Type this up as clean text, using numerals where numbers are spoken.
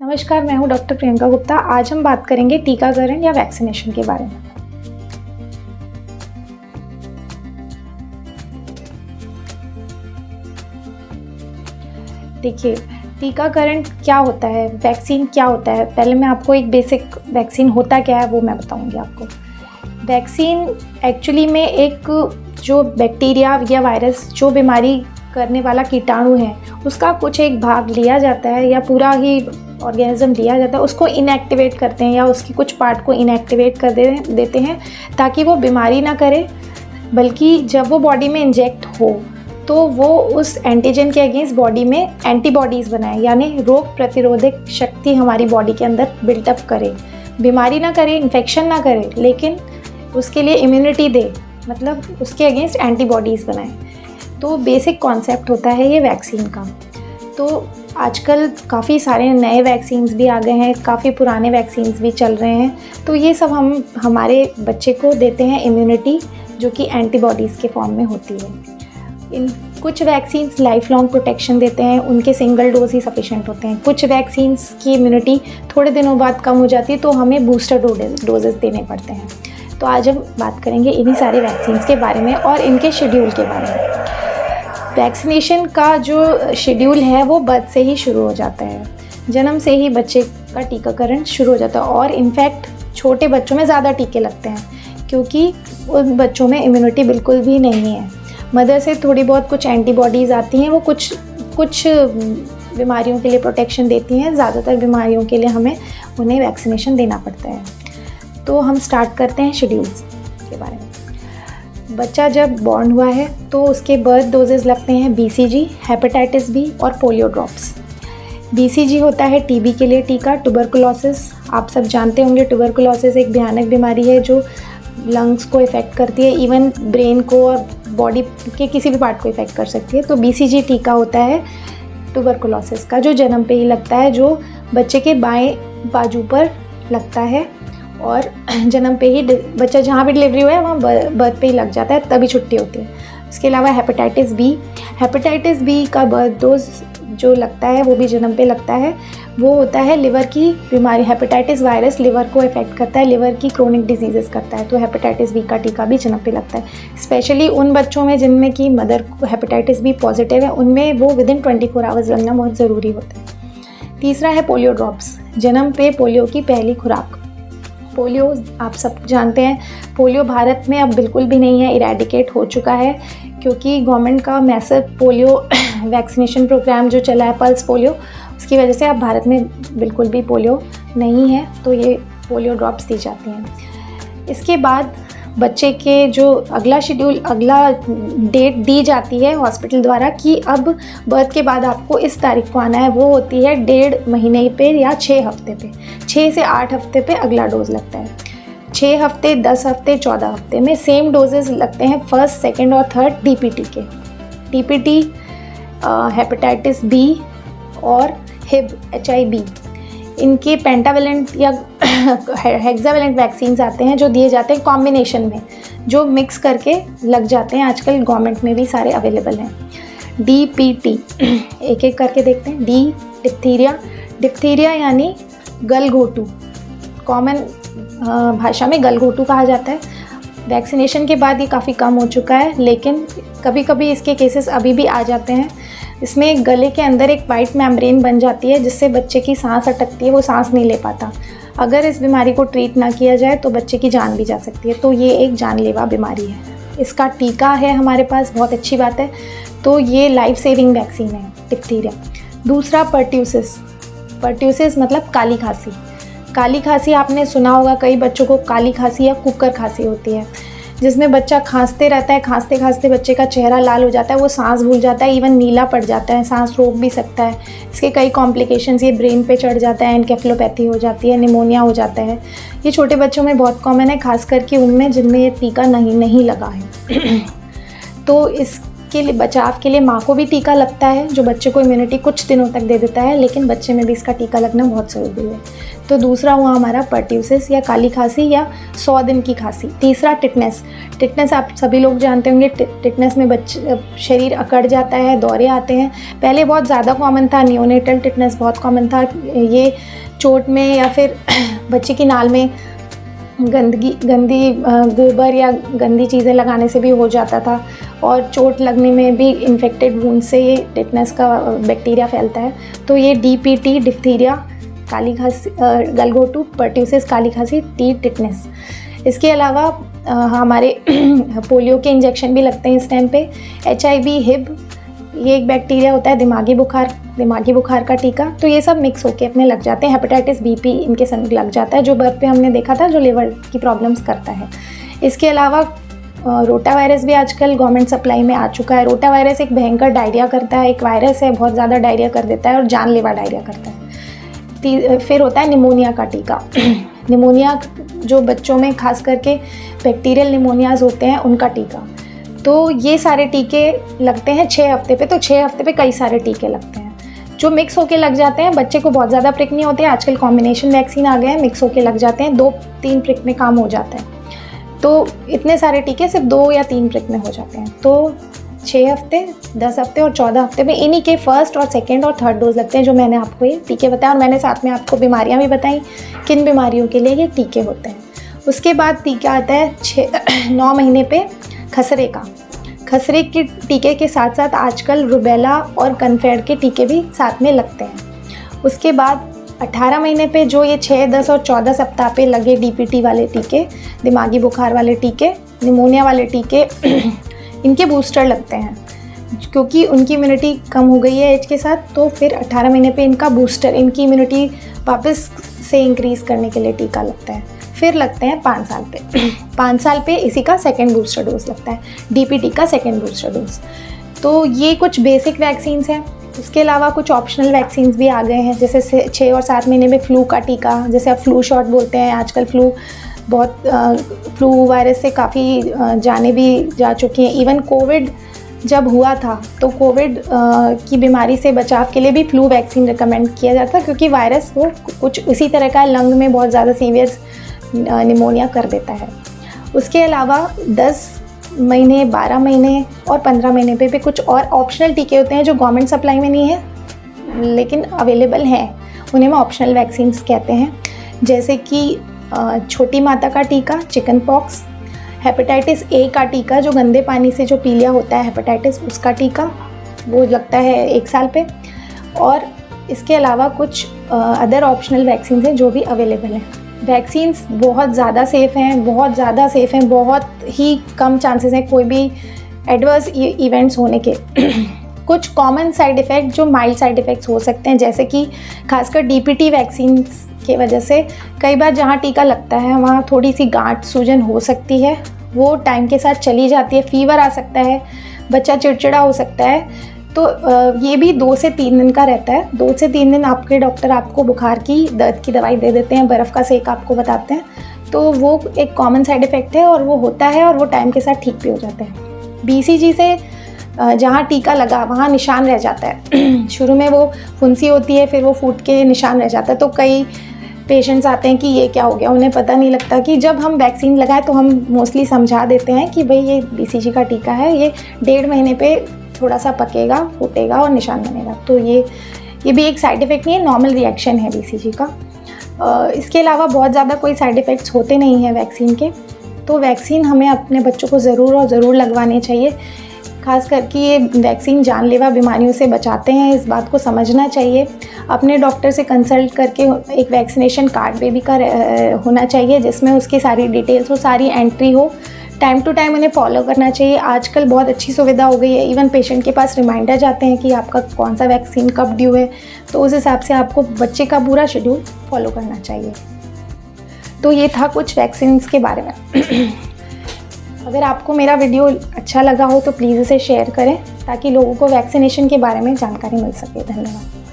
नमस्कार, मैं हूं डॉक्टर प्रियंका गुप्ता। आज हम बात करेंगे टीकाकरण या वैक्सीनेशन के बारे में। देखिए, टीकाकरण क्या होता है, वैक्सीन क्या होता है, पहले मैं आपको एक बेसिक वैक्सीन होता क्या है वो मैं बताऊंगी आपको। वैक्सीन एक्चुअली में एक जो बैक्टीरिया या वायरस, जो बीमारी करने वाला कीटाणु है, उसका कुछ एक भाग लिया जाता है या पूरा ही ऑर्गेनिज्म लिया जाता है, उसको इनएक्टिवेट करते हैं या उसकी कुछ पार्ट को इनएक्टिवेट कर देते हैं ताकि वो बीमारी ना करे, बल्कि जब वो बॉडी में इंजेक्ट हो तो वो उस एंटीजन के अगेंस्ट बॉडी में एंटीबॉडीज़ बनाए, यानी रोग प्रतिरोधक शक्ति हमारी बॉडी के अंदर बिल्टअप करे, बीमारी ना करे, इन्फेक्शन ना करे, लेकिन उसके लिए इम्यूनिटी दे, मतलब उसके अगेंस्ट एंटीबॉडीज़ बनाए। तो बेसिक कॉन्सेप्ट होता है ये वैक्सीन का। तो आजकल काफ़ी सारे नए वैक्सीन्स भी आ गए हैं, काफ़ी पुराने वैक्सीन्स भी चल रहे हैं। तो ये सब हम हमारे बच्चे को देते हैं इम्यूनिटी, जो कि एंटीबॉडीज़ के फॉर्म में होती है। इन कुछ वैक्सीन्स लाइफ लॉन्ग प्रोटेक्शन देते हैं, उनके सिंगल डोज ही सफिशेंट होते हैं। कुछ वैक्सीन्स की इम्यूनिटी थोड़े दिनों बाद कम हो जाती है, तो हमें बूस्टर डोजेस देने पड़ते हैं। तो आज हम बात करेंगे इन्हीं सारे वैक्सीन्स के बारे में और इनके शेड्यूल के बारे में। वैक्सीनेशन का जो शेड्यूल है वो बर्थ से ही शुरू हो जाता है, जन्म से ही बच्चे का टीकाकरण शुरू हो जाता है। और इनफैक्ट छोटे बच्चों में ज़्यादा टीके लगते हैं, क्योंकि उन बच्चों में इम्यूनिटी बिल्कुल भी नहीं है। मदर से थोड़ी बहुत कुछ एंटीबॉडीज़ आती हैं, वो कुछ बीमारियों के लिए प्रोटेक्शन देती हैं, ज़्यादातर बीमारियों के लिए हमें उन्हें वैक्सीनेशन देना पड़ता है। तो हम स्टार्ट करते हैं शेड्यूल्स के बारे में। बच्चा जब बॉर्न हुआ है तो उसके बर्थ डोजेज़ लगते हैं BCG, हेपेटाइटिस बी और पोलियो ड्रॉप्स। BCG होता है टीबी के लिए टीका। ट्यूबरकुलोसिस आप सब जानते होंगे, ट्यूबरकुलोसिस एक भयानक बीमारी है जो लंग्स को इफ़ेक्ट करती है, इवन ब्रेन को और बॉडी के किसी भी पार्ट को इफ़ेक्ट कर सकती है। तो BCG टीका होता है ट्यूबरकुलोसिस का, जो जन्म पे ही लगता है, जो बच्चे के बाएं बाजू पर लगता है और जन्म पे ही बच्चा जहाँ भी डिलीवरी हुआ है वहाँ बर्थ पे ही लग जाता है, तभी छुट्टी होती है। उसके अलावा हेपेटाइटिस बी का बर्थ डोज जो लगता है वो भी जन्म पे लगता है। वो होता है लिवर की बीमारी। हेपेटाइटिस वायरस लिवर को इफेक्ट करता है, लिवर की क्रोनिक डिजीजेस करता है, तो हेपेटाइटिस बी का टीका भी जन्म पे लगता है। स्पेशली उन बच्चों में जिनमें की मदर को हेपेटाइटिस बी पॉजिटिव है, उनमें वो विदिन 24 आवर्स लगना बहुत ज़रूरी होता है। तीसरा है पोलियो ड्रॉप्स, जन्म पे पोलियो की पहली खुराक। पोलियो आप सब जानते हैं, पोलियो भारत में अब बिल्कुल भी नहीं है, इरेडिकेट हो चुका है, क्योंकि गवर्नमेंट का मैसिव पोलियो वैक्सीनेशन प्रोग्राम जो चला है, पल्स पोलियो, उसकी वजह से अब भारत में बिल्कुल भी पोलियो नहीं है। तो ये पोलियो ड्रॉप्स दी जाती हैं। इसके बाद बच्चे के जो अगला डेट दी जाती है हॉस्पिटल द्वारा कि अब बर्थ के बाद आपको इस तारीख को आना है, वो होती है 1.5 महीने पे या 6 हफ्ते पे। 6 से 8 हफ्ते पे अगला डोज लगता है। 6 हफ्ते, 10 हफ्ते, 14 हफ्ते में सेम डोजेस लगते हैं फर्स्ट, सेकेंड और थर्ड DPT के। DPT हेपेटाइटिस बी और HIV, इनके पेंटावेलेंट या हेक्सावेलेंट वैक्सीन्स आते हैं जो दिए जाते हैं कॉम्बिनेशन में, जो मिक्स करके लग जाते हैं। आजकल गवर्नमेंट में भी सारे अवेलेबल हैं। DPT एक एक करके देखते हैं। डिप्थीरिया यानी गलघोटू, कॉमन भाषा में गलघोटू कहा जाता है। वैक्सीनेशन के बाद ये काफ़ी कम हो चुका है, लेकिन कभी कभी इसके केसेस अभी भी आ जाते हैं। इसमें गले के अंदर एक वाइट मेम्ब्रेन बन जाती है, जिससे बच्चे की सांस अटकती है, वो सांस नहीं ले पाता। अगर इस बीमारी को ट्रीट ना किया जाए तो बच्चे की जान भी जा सकती है। तो ये एक जानलेवा बीमारी है। इसका टीका है हमारे पास, बहुत अच्छी बात है। तो ये लाइफ सेविंग वैक्सीन है डिप्थीरिया। दूसरा पर्ट्यूसिस मतलब काली खांसी। काली खांसी आपने सुना होगा, कई बच्चों को काली खांसी या कुकर खांसी होती है, जिसमें बच्चा खांसते रहता है, खांसते खांसते बच्चे का चेहरा लाल हो जाता है, वो सांस भूल जाता है, इवन नीला पड़ जाता है, सांस रोक भी सकता है। इसके कई कॉम्प्लिकेशंस, ये ब्रेन पे चढ़ जाता है, एनकेफेलोपैथी हो जाती है, निमोनिया हो जाता है। ये छोटे बच्चों में बहुत कॉमन है, खास करके उनमें जिनमें ये टीका नहीं लगा है। तो के लिए बचाव के लिए माँ को भी टीका लगता है, जो बच्चे को इम्यूनिटी कुछ दिनों तक दे देता है, लेकिन बच्चे में भी इसका टीका लगना बहुत ज़रूरी है। तो दूसरा हुआ हमारा पर्ट्यूसिस या काली खांसी या 100 दिन की खांसी। तीसरा टिटनेस। टिटनेस आप सभी लोग जानते होंगे, टिटनेस में शरीर अकड़ जाता है, दौरे आते हैं। पहले बहुत ज़्यादा कॉमन था, नियोनेटल टिटनेस बहुत कॉमन था। ये चोट में या फिर बच्चे की नाल में गंदी गोबर या गंदी चीज़ें लगाने से भी हो जाता था, और चोट लगने में भी इन्फेक्टेड वूंड से ये टिटनेस का बैक्टीरिया फैलता है। तो ये DPT, डिप्थीरिया, काली खांसी, गलघोटू, पर्ट्यूसिस, काली खांसी, टिटनेस। इसके अलावा हमारे पोलियो के इंजेक्शन भी लगते हैं इस टाइम पे। HIV, हिब, ये एक बैक्टीरिया होता है, दिमागी बुखार का टीका। तो ये सब मिक्स होके अपने लग जाते हैं। हेपेटाइटिस BP इनके संग लग जाता है, जो बर्थ पे हमने देखा था, जो लिवर की प्रॉब्लम्स करता है। इसके अलावा रोटा वायरस भी आजकल गवर्नमेंट सप्लाई में आ चुका है। रोटा वायरस एक भयंकर डायरिया करता है, एक वायरस है, बहुत ज़्यादा डायरिया कर देता है और जानलेवा डायरिया करता है। फिर होता है निमोनिया का टीका। निमोनिया जो बच्चों में खास करके बैक्टीरियल निमोनियाज होते हैं, उनका टीका। तो ये सारे टीके लगते हैं 6 हफ्ते पे। तो 6 हफ्ते पे कई सारे टीके लगते हैं जो मिक्स होके लग जाते हैं। बच्चे को बहुत ज़्यादा प्रिक नहीं होते हैं, आजकल कॉम्बिनेशन वैक्सीन आ गए हैं, मिक्स होके लग जाते हैं। 2-3 प्रिक में काम हो जाता है। तो इतने सारे टीके सिर्फ 2 या 3 प्रिक में हो जाते हैं। तो 6 हफ्ते, 10 हफ्ते और 14 हफ्ते में इन्हीं के फर्स्ट और सेकेंड और थर्ड डोज लगते हैं, जो मैंने आपको ये टीके बताया। और मैंने साथ में आपको बीमारियाँ भी बताई, किन बीमारियों के लिए ये टीके होते हैं। उसके बाद टीका आता है 9 महीने पे खसरे का। खसरे के टीके के साथ साथ आजकल रुबेला और कन्फेड के टीके भी साथ में लगते हैं। उसके बाद 18 महीने पे जो ये 6, 10 और 14 सप्ताह पे लगे DPT वाले टीके, दिमागी बुखार वाले टीके, निमोनिया वाले टीके, इनके बूस्टर लगते हैं, क्योंकि उनकी इम्यूनिटी कम हो गई है एज के साथ। तो फिर 18 महीने पे इनका बूस्टर, इनकी इम्यूनिटी वापस से इंक्रीज़ करने के लिए टीका लगता है। फिर लगते हैं 5 साल पे। 5 साल पे इसी का सेकेंड बूस्टर डोज लगता है, DPT का सेकेंड बूस्टर डोज। तो ये कुछ बेसिक वैक्सीन्स हैं। इसके अलावा कुछ ऑप्शनल वैक्सीन्स भी आ गए हैं, जैसे 6 और 7 महीने में फ्लू का टीका, जैसे अब फ्लू शॉट बोलते हैं। आजकल फ्लू वायरस से काफ़ी जाने भी जा चुकी हैं। इवन कोविड जब हुआ था, तो कोविड की बीमारी से बचाव के लिए भी फ्लू वैक्सीन रिकमेंड किया जाता, क्योंकि वायरस वो कुछ इसी तरह का लंग में बहुत ज़्यादा सीवियर निमोनिया कर देता है। उसके अलावा 10 महीने, 12 महीने और 15 महीने पे भी कुछ और ऑप्शनल टीके होते हैं, जो गवर्नमेंट सप्लाई में नहीं है लेकिन अवेलेबल हैं। उन्हें हम ऑप्शनल वैक्सीन्स कहते हैं, जैसे कि छोटी माता का टीका, चिकन पॉक्स, हेपेटाइटिस A का टीका, जो गंदे पानी से जो पीलिया होता है हेपेटाइटिस, उसका टीका, वो लगता है 1 साल पे। और इसके अलावा कुछ अदर ऑप्शनल वैक्सीन हैं जो भी अवेलेबल हैं। वैक्सीन्स बहुत ज़्यादा सेफ़ हैं, बहुत ही कम चांसेस हैं कोई भी एडवर्स इवेंट्स होने के। कुछ कॉमन साइड इफ़ेक्ट, जो माइल्ड साइड इफ़ेक्ट्स हो सकते हैं, जैसे कि खासकर DPT वैक्सीन्स की वजह से कई बार जहाँ टीका लगता है वहाँ थोड़ी सी गांठ सूजन हो सकती है, वो टाइम के साथ चली जाती है। फीवर आ सकता है, बच्चा चिड़चिड़ा हो सकता है। तो ये भी 2 से 3 दिन का रहता है। 2 से 3 दिन आपके डॉक्टर आपको बुखार की, दर्द की दवाई दे देते हैं, बर्फ़ का सेक आपको बताते हैं। तो वो एक कॉमन साइड इफ़ेक्ट है और वो होता है, और वो टाइम के साथ ठीक भी हो जाते हैं। BCG से जहाँ टीका लगा वहाँ निशान रह जाता है। शुरू में वो फुंसी होती है, फिर वो फूट के निशान रह जाता है। तो कई पेशेंट्स आते हैं कि ये क्या हो गया, उन्हें पता नहीं लगता। कि जब हम वैक्सीन लगाए तो हम मोस्टली समझा देते हैं कि भाई ये BCG का टीका है, ये 1.5 महीने पे थोड़ा सा पकेगा, फूटेगा और निशान बनेगा। तो ये भी एक साइड इफ़ेक्ट नहीं है, नॉर्मल रिएक्शन है BCG का। इसके अलावा बहुत ज़्यादा कोई साइड इफ़ेक्ट्स होते नहीं हैं वैक्सीन के। तो वैक्सीन हमें अपने बच्चों को ज़रूर लगवाने चाहिए। खास करके ये वैक्सीन जानलेवा बीमारियों से बचाते हैं, इस बात को समझना चाहिए। अपने डॉक्टर से कंसल्ट करके एक वैक्सीनेशन कार्ड बेबी का होना चाहिए, जिसमें उसकी सारी डिटेल्स हो, सारी एंट्री हो। टाइम टू टाइम उन्हें फॉलो करना चाहिए। आजकल बहुत अच्छी सुविधा हो गई है, इवन पेशेंट के पास रिमाइंडर जाते हैं कि आपका कौन सा वैक्सीन कब ड्यू है। तो उस हिसाब से आपको बच्चे का पूरा शेड्यूल फॉलो करना चाहिए। तो ये था कुछ वैक्सीन्स के बारे में। अगर आपको मेरा वीडियो अच्छा लगा हो तो प्लीज़ इसे शेयर करें, ताकि लोगों को वैक्सीनेशन के बारे में जानकारी मिल सके। धन्यवाद।